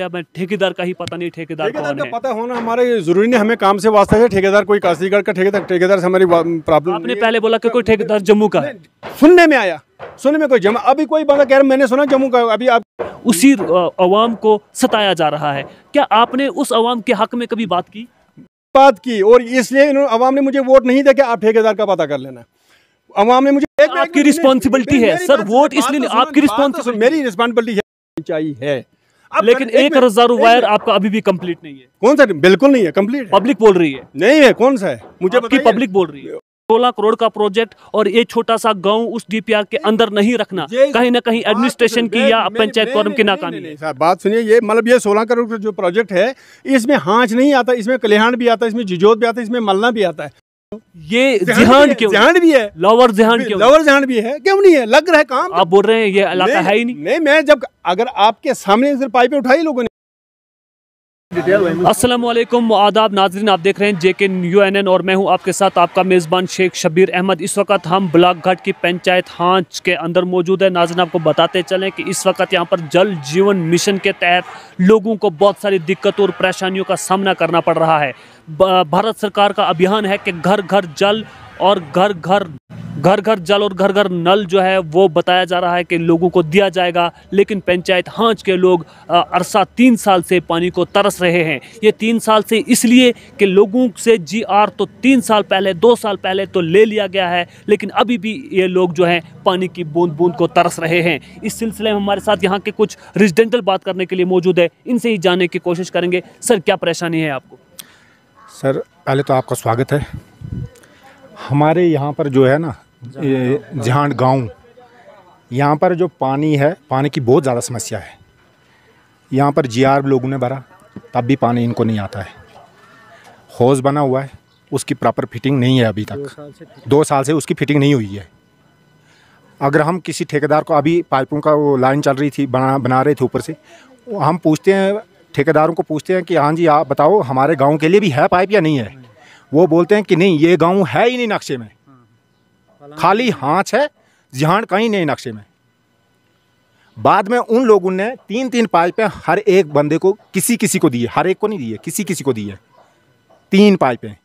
बोलते हैं ठेकेदार का ही पता नहीं, ठेकेदार कौन है? पता होना हमारे जरूरी नहीं, हमें काम से वास्ता है। ठेकेदार कोई काशीगढ़ का ठेकेदार से हमारी प्रॉब्लम। आपने पहले बोला कि कोई ठेकेदार जम्मू का है, सुनने में आया, सुनने में कोई जम्मू, अभी कोई बंदा कह रहा मैंने सुना जम्मू का। अभी आप उसी अवाम को सताया जा रहा है। क्या आपने उस अवाम के हक में कभी बात की? और इसलिए अवाम ने मुझे वोट नहीं दिया कि आप ठेकेदार का पता कर लेना। अवाम ने मुझे आपकी रिस्पॉन्सिबिलिटी है सर, वोट इसलिए आपकी रिस्पॉन्सिबिलिटी, मेरी रिस्पॉन्सिबिलिटी चाहिए। लेकिन 1000 वायर आपका अभी भी कंप्लीट नहीं है। कौन सा? बिल्कुल नहीं है कंप्लीट। पब्लिक बोल रही है नहीं है। कौन सा है? मुझे पब्लिक बोल रही है 16 करोड़ का प्रोजेक्ट और ये छोटा सा गांव उस डीपीआर के अंदर नहीं रखना, कहीं ना कहीं एडमिनिस्ट्रेशन की या पंचायत फोरम की नाकामी है। बात सुनिए, ये मतलब ये 16 करोड़ का जो प्रोजेक्ट है, इसमें हांच नहीं आता, इसमें कल्याण भी आता है, इसमें जिजोत भी आता है, इसमें मलना भी आता है। ये जिहान क्यों? जिहान भी है, लोअर जिहान क्यों? लोअर जिहान भी है, क्यों नहीं है? लग रहा है काम। आप बोल रहे हैं ये इलाका है ही नहीं। नहीं, मैं जब अगर आपके सामने सिर्फ पाइपें उठाई लोगों ने। अस्सलाम वालेकुम, आदाब नाजरीन, आप देख रहे हैं JK UNN और मैं हूं आपके साथ आपका मेज़बान शेख शब्बीर अहमद। इस वक्त हम ब्लॉकघाट की पंचायत हांच के अंदर मौजूद है। नाजरीन, आपको बताते चलें कि इस वक्त यहां पर जल जीवन मिशन के तहत लोगों को बहुत सारी दिक्कतों और परेशानियों का सामना करना पड़ रहा है। भारत सरकार का अभियान है कि घर घर जल और घर घर जल और घर घर नल जो है वो बताया जा रहा है कि लोगों को दिया जाएगा। लेकिन पंचायत हांच के लोग अरसा 3 साल से पानी को तरस रहे हैं। ये 3 साल से इसलिए कि लोगों से GR तो 3 साल पहले 2 साल पहले तो ले लिया गया है, लेकिन अभी भी ये लोग जो हैं पानी की बूंद बूंद को तरस रहे हैं। इस सिलसिले में हमारे साथ यहाँ के कुछ रेजिडेंटल बात करने के लिए मौजूद है, इनसे ही जानने की कोशिश करेंगे। सर, क्या परेशानी है आपको? सर, पहले तो आपका स्वागत है। हमारे यहाँ पर जो है ना, जहान गांव, यहाँ पर जो पानी है, पानी की बहुत ज़्यादा समस्या है। यहाँ पर GR लोगों ने भरा, तब भी पानी इनको नहीं आता है। हौज़ बना हुआ है, उसकी प्रॉपर फिटिंग नहीं है अभी तक। 2 साल से उसकी फिटिंग नहीं हुई है। अगर हम किसी ठेकेदार को, अभी पाइपों का वो लाइन चल रही थी, बना रहे थे ऊपर से, हम पूछते हैं ठेकेदारों को, पूछते हैं कि हाँ जी आप बताओ हमारे गाँव के लिए भी है पाइप या नहीं है। वो बोलते हैं कि नहीं, ये गाँव है ही नहीं नक्शे में, खाली हांच है, जिहान कहीं नहीं नक्शे में। बाद में उन लोगों ने 3-3 पाइपें हर एक बंदे को, किसी को दिए, हर एक को नहीं दिए, किसी को दिए 3 पाइपें।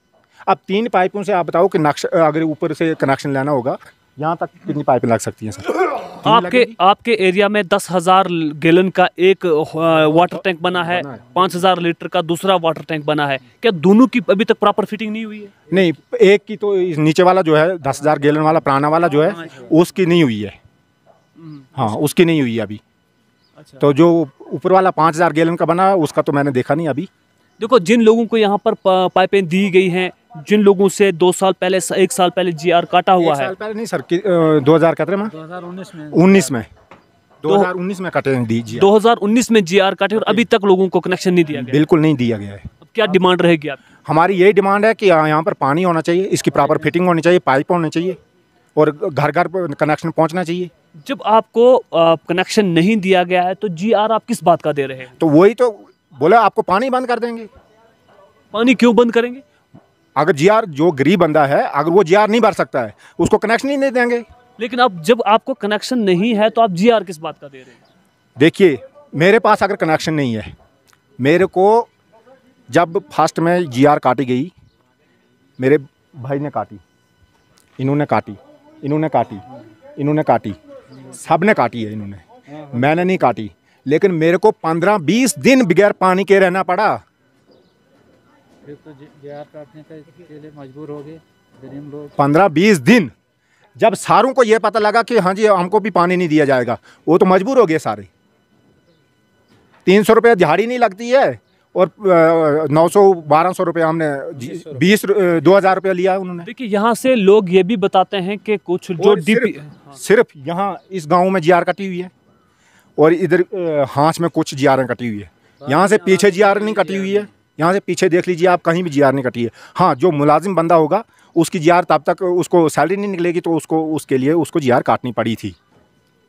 अब 3 पाइपों से आप बताओ कि नक्शा, अगर ऊपर से कनेक्शन लेना होगा, यहाँ तक कितनी पाइपें लग सकती हैं सर? आपके एरिया में 10,000 गैलन का एक वाटर टैंक बना है, 5,000 लीटर का दूसरा वाटर टैंक बना है। क्या दोनों की अभी तक प्रॉपर फिटिंग नहीं हुई है? नहीं, एक की तो नीचे वाला जो है 10,000 गैलन वाला पुराना वाला जो है, उसकी नहीं हुई है। हाँ, उसकी नहीं हुई है अभी। अच्छा। तो जो ऊपर वाला 5,000 गैलन का बना, उसका तो मैंने देखा नहीं अभी। देखो, जिन लोगों को यहाँ पर पाइपें दी गई हैं, जिन लोगों से 2 साल पहले 1 साल पहले GR काटा हुआ है। 1 साल पहले नहीं सर, 2019 में 2019 में कटे दी GR। 2019 में GR काटे और अभी तक लोगों को कनेक्शन नहीं दिया गया। बिल्कुल नहीं दिया गया है। अब क्या डिमांड रहेगी आपकी? हमारी यही डिमांड है कि यहाँ पर पानी होना चाहिए, इसकी प्रॉपर फिटिंग होनी चाहिए, पाइप होने चाहिए और घर घर पर कनेक्शन पहुँचना चाहिए। जब आपको कनेक्शन नहीं दिया गया है तो GR आप किस बात का दे रहे हैं? तो वही तो बोला, आपको पानी बंद कर देंगे। पानी क्यों बंद करेंगे? अगर GR, जो गरीब बंदा है, अगर वो GR नहीं भर सकता है, उसको कनेक्शन ही नहीं देंगे। लेकिन अब जब आपको कनेक्शन नहीं है तो आप GR किस बात का दे रहे हैं? देखिए, मेरे पास अगर कनेक्शन नहीं है, मेरे को जब फर्स्ट में GR काटी गई, मेरे भाई ने काटी, इन्होंने काटी, इन्होंने काटी, इन्होंने काटी, सब ने काटी है इन्होंने, मैंने नहीं काटी। लेकिन मेरे को 15-20 दिन बगैर पानी के रहना पड़ा। फिर तो GR काटने के लिए मजबूर हो गए गरीब लोग। 15-20 दिन, जब सारों को ये पता लगा कि हाँ जी हमको भी पानी नहीं दिया जाएगा, वो तो मजबूर हो गए सारे। 300 रुपये दिहाड़ी नहीं लगती है और 900-1200 रुपये हमने 2,000 रुपये लिया उन्होंने। देखिए, यहाँ से लोग ये भी बताते हैं कि कुछ जो सिर्फ यहाँ इस गाँव में GR कटी हुई है और इधर हांच में कुछ GR कटी हुई है। यहाँ से पीछे GR नहीं कटी हुई है, यहाँ से पीछे देख लीजिए आप, कहीं भी GR नहीं कटी है। हाँ, जो मुलाजिम बंदा होगा उसकी GR तब तक उसको सैलरी नहीं निकलेगी तो उसके लिए उसको GR काटनी पड़ी थी,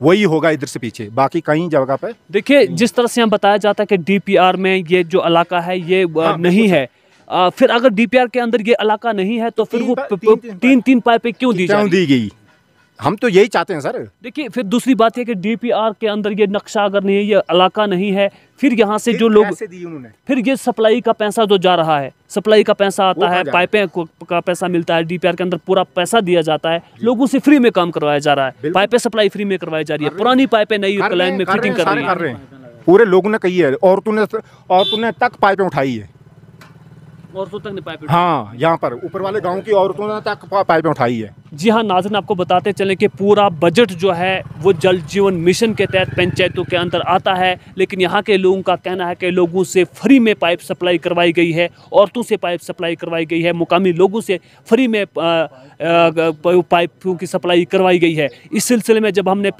वही होगा इधर से पीछे, बाकी कहीं जगह पे। देखिए, जिस तरह से यहाँ बताया जाता है कि DPR में ये जो इलाका है ये नहीं है, फिर अगर DPR के अंदर ये इलाका नहीं है तो फिर वो 3 पाइपें क्यों दी गई? हम तो यही चाहते हैं सर। देखिए फिर दूसरी बात है कि डीपीआर के अंदर ये नक्शा अगर नहीं है, ये इलाका नहीं है, फिर यहाँ से जो लोग पैसे दिए उन्होंने, फिर ये सप्लाई का पैसा जो जा रहा है, सप्लाई का पैसा आता है, जा रहा पाइपें का पैसा मिलता है, डीपीआर के अंदर पूरा पैसा दिया जाता है, लोगों से फ्री में काम करवाया जा रहा है, पाइपें सप्लाई फ्री में करवाई जा रही है, पुरानी पाइपें नई लाइन में फिटिंग कर रही है। पूरे लोगों ने कही है, औरतों ने तक पाइपें उठाई है, औरतों तक ने पाइपें। हाँ, यहाँ पर ऊपर वाले गांव की औरतों ने तक पाइपें उठाई है। जी हाँ नाज़रीन, आपको बताते चलें कि पूरा बजट जो है वो जल जीवन मिशन के तहत पंचायतों के अंदर आता है, लेकिन यहाँ के लोगों का कहना है कि लोगों से फ्री में पाइप सप्लाई करवाई गई है, औरतों से पाइप सप्लाई करवाई गई है, मुकामी लोगों से फ्री में पाइपों की सप्लाई करवाई गई है। इस सिलसिले में जब हमने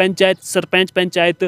सरपंच पंचायत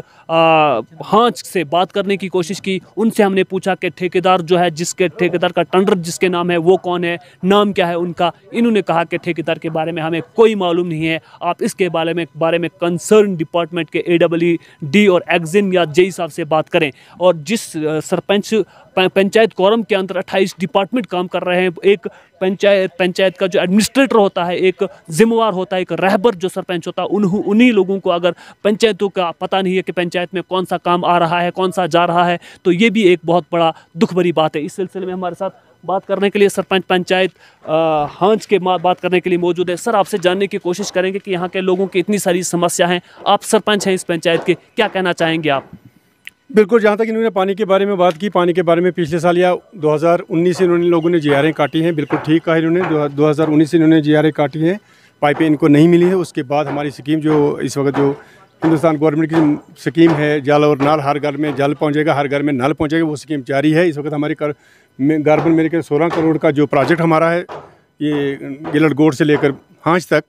हांच से बात करने की कोशिश की, उनसे हमने पूछा कि ठेकेदार जो है, जिसके ठेकेदार का टेंडर जिसके नाम है वो कौन है, नाम क्या है उनका। इन्होंने कहा कि ठेकेदार के बारे में हमें कोई मालूम नहीं है, आप इसके बारे में कंसर्न डिपार्टमेंट के AED और एक्जिन या जेई साहब से बात करें। और जिस सरपंच पंचायत कोरम के अंदर 28 डिपार्टमेंट काम कर रहे हैं, एक पंचायत का जो एडमिनिस्ट्रेटर होता है, एक जिम्मेवार होता है, एक रहबर जो सरपंच होता है, उन्हीं लोगों को अगर पंचायतों का पता नहीं है कि पंचायत में कौन सा काम आ रहा है, कौन सा जा रहा है, तो ये भी एक बहुत बड़ा दुख भरी बात है। इस सिलसिले में हमारे साथ बात करने के लिए सरपंच पंचायत हांच के बात करने के लिए मौजूद है। सर, आपसे जानने की कोशिश करेंगे कि यहाँ के लोगों की इतनी सारी समस्या हैं, आप सरपंच हैं इस पंचायत के, क्या कहना चाहेंगे आप? बिल्कुल, जहाँ तक इन्होंने पानी के बारे में बात की, पानी के बारे में पिछले साल या 2019 से इन्होंने लोगों ने GRA काटी हैं। बिल्कुल ठीक कहा इन्होंने, 2019 से इन्होंने GRA काटी हैं, पाइपें इनको नहीं मिली है। उसके बाद हमारी स्कीम जो इस वक्त जो हिंदुस्तान गवर्नमेंट की स्कीम है, जल और नल, हर घर में जल पहुँचेगा, हर घर में नल पहुँचेगा, वो स्कीम जारी है। इस वक्त हमारी गार्बन मेरे के 16 करोड़ का जो प्रोजेक्ट हमारा है, ये गिलटगोड़ से लेकर हांच तक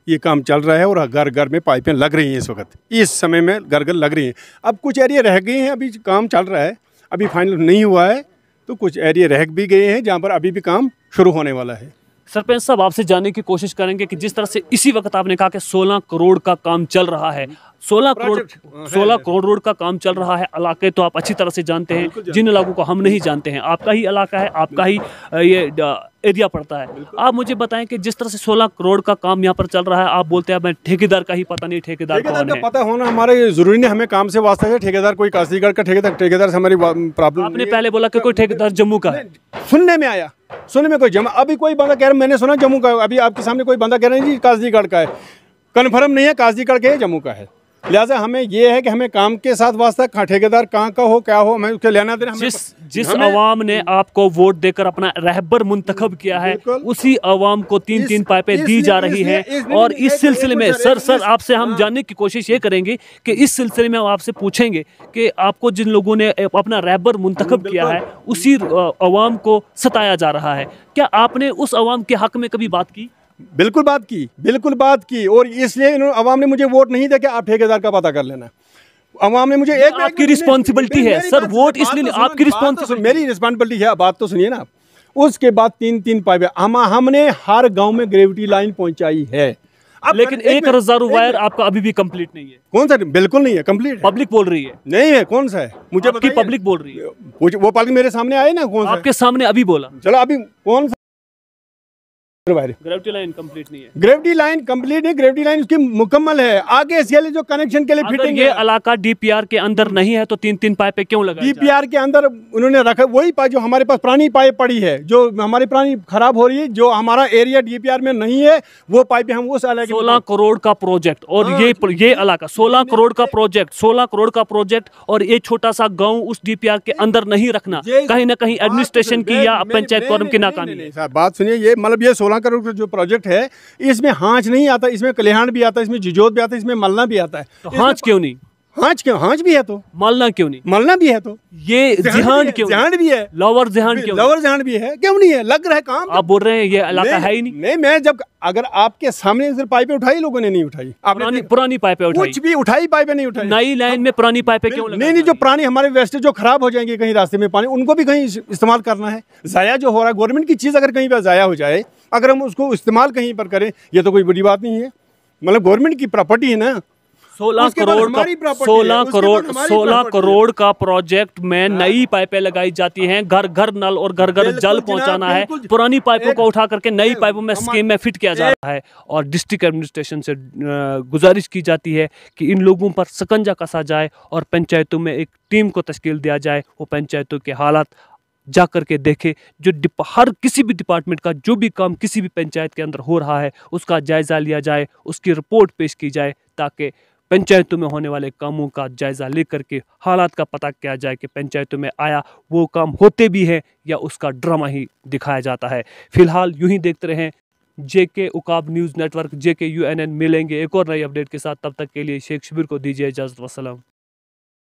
ये काम चल रहा है और घर घर में पाइपें लग रही हैं। इस वक्त इस समय में घर घर लग रही हैं। अब कुछ एरिया रह गए हैं, अभी काम चल रहा है, अभी फाइनल नहीं हुआ है, तो कुछ एरिया रह भी गए हैं जहाँ पर अभी भी काम शुरू होने वाला है। सरपंच साहब, आपसे जानने की कोशिश करेंगे कि जिस तरह से इसी वक्त आपने कहा कि 16 करोड़ का काम चल रहा है, 16 करोड़ का काम चल रहा है, इलाके तो आप अच्छी तरह से जानते हैं, जिन इलाकों को हम नहीं जानते हैं, आपका ही इलाका है, आपका ही ये एरिया पड़ता है। आप मुझे बताएं कि जिस तरह से 16 करोड़ का काम यहाँ पर चल रहा है, आप बोलते हैं मैं ठेकेदार का ही पता नहीं, ठेकेदार कौन है? पता होना हमारे जरूरी नहीं, हमें काम से वास्ता है। ठेकेदार कोई काशीगढ़ का ठेकेदार से हमारी प्रॉब्लम। आपने पहले बोला कि कोई ठेकेदार जम्मू का है, सुनने में आया, सुनने में कोई जम्मू, अभी कोई बंदा कह रहा है, मैंने सुना जम्मू का, अभी आपके सामने कोई बंदा कह रहा है जी काशीगढ़ का है, कन्फर्म नहीं है काशीगढ़ के, जम्मू का है। लिहाजा हमें ये है कि हमें काम के साथ वास्ता, ठेकेदार कहाँ का हो क्या हो, हमें उसके लेना देना। जिस अवाम ने आपको वोट देकर अपना रहबर मुंतखब किया है, उसी अवाम को 3-3 पाइपें दी जा रही हैं। और इस सिलसिले में सर आपसे हम जानने की कोशिश ये करेंगे कि इस सिलसिले में हम आपसे पूछेंगे कि आपको जिन लोगों ने अपना रहबर मुंतखब किया है, उसी अवाम को सताया जा रहा है, क्या आपने उस अवाम के हक में कभी बात की? बिल्कुल बात की, और इसलिए इन्होंने अवाम ने मुझे वोट नहीं दिया कि आप ठेकेदार का पता कर लेना। अवाम ने मुझे आपकी रिस्पॉन्सिबिलिटी है सर, वोट इसलिए आपकी रिस्पॉन्सिबिलिटी, मेरी रिस्पॉन्सिबिलिटी है। बात तो सुनिए ना। उसके बाद 3-3 पाइपें हमने हर गांव में ग्रेविटी लाइन पहुंचाई है, लेकिन एक रिजर्वायर आपका अभी भी कंप्लीट नहीं है। कौन सा? बिल्कुल नहीं है कंप्लीट। पब्लिक बोल रही है नहीं है। कौन सा है मुझे आपकी पब्लिक बोल रही है? वो पब्लिक मेरे सामने आए ना, कौन सा आपके सामने अभी बोला? चलो अभी कौन सा? ग्रेविटी लाइन कंप्लीट नहीं है। ग्रेविटी लाइन कंप्लीट है, ग्रेविटी लाइन उसकी मुकम्मल है। आगे इसके जो कनेक्शन के लिए फिटिंग ये इलाका डीपीआर के अंदर नहीं है तो 3-3 पाइपें क्यों लगाई? डीपीआर के अंदर उन्होंने रखा वही पाइप जो हमारे पास पुरानी पाइप पड़ी है, जो हमारी पुरानी खराब हो रही है, जो हमारा एरिया डीपीआर में नहीं है, वो पाइपें हम उस इलाके 16 करोड़ का प्रोजेक्ट और ये इलाका 16 करोड़ का प्रोजेक्ट और ये छोटा सा गाँव उस डीपीआर के अंदर नहीं रखना, कहीं ना कहीं एडमिनिस्ट्रेशन की या पंचायत कोरम की नाकामी। बात सुनिए, ये मतलब ये 16 करोड़ का जो प्रोजेक्ट है, इसमें हांच नहीं आता, इसमें कल्याण भी आता है, इसमें जिजोत भी आता है, इसमें मलना भी आता है। तो हांच क्यों नहीं? हांच भी है तो मलना क्यों नहीं? मलना भी है तो ये जिहान क्यों? जिहान भी है, लोअर जिहान क्यों? लोअर जिहान भी है, क्यों नहीं है? लग रहा है काम। आप बोल रहे हैं ये इलाका है ही नहीं। नहीं, मैं जब अगर आपके सामने सिर्फ पाइपें उठाई, लोगों ने नहीं उठाई, पुरानी पाइपें उठाई, कुछ भी उठाई, पाइपें नहीं उठाई। नई लाइन में पुरानी पाइपें क्यों लगाई? नहीं, जो पुरानी हमारे वेस्ट जो खराब हो जाएंगे कहीं रास्ते में पानी, उनको भी कहीं इस्तेमाल करना है। जाया जो हो रहा है, गवर्नमेंट की चीज़ अगर कहीं पर जाया हो जाए, अगर हम उसको इस्तेमाल कहीं पर करें, ये तो कोई बड़ी बात नहीं है। मतलब गवर्नमेंट की प्रॉपर्टी है ना। 16 उसके बाद करोड़ हमारी का प्रॉपर्टी 16 है, उसके करोड़ बाद हमारी 16 प्रॉपर्टी है। करोड़ का प्रोजेक्ट में नई पाइपें लगाई जाती हैं, घर घर नल और घर घर बिल्कुल जल जनाब, पहुंचाना है, बिल्कुल। पुरानी पाइपों को उठा करके नई पाइपों में हमारे- स्कीम में फिट किया जा रहा है। और डिस्ट्रिक्ट एडमिनिस्ट्रेशन से गुजारिश की जाती है कि इन लोगों पर शिकंजा कसा जाए और पंचायतों में एक टीम को तश्कील दिया जाए, वो पंचायतों के हालात जा करके देखे, जो हर किसी भी डिपार्टमेंट का जो भी काम किसी भी पंचायत के अंदर हो रहा है उसका जायज़ा लिया जाए, उसकी रिपोर्ट पेश की जाए, ताकि पंचायतों में होने वाले कामों का जायज़ा लेकर के हालात का पता किया जाए कि पंचायतों में आया वो काम होते भी हैं या उसका ड्रामा ही दिखाया जाता है। फिलहाल यूं ही देखते रहें जेके उकाब न्यूज़ नेटवर्क, JKUNN। मिलेंगे एक और नई अपडेट के साथ, तब तक के लिए शेख शबीर को दीजिए इजाज़त। वसलाम।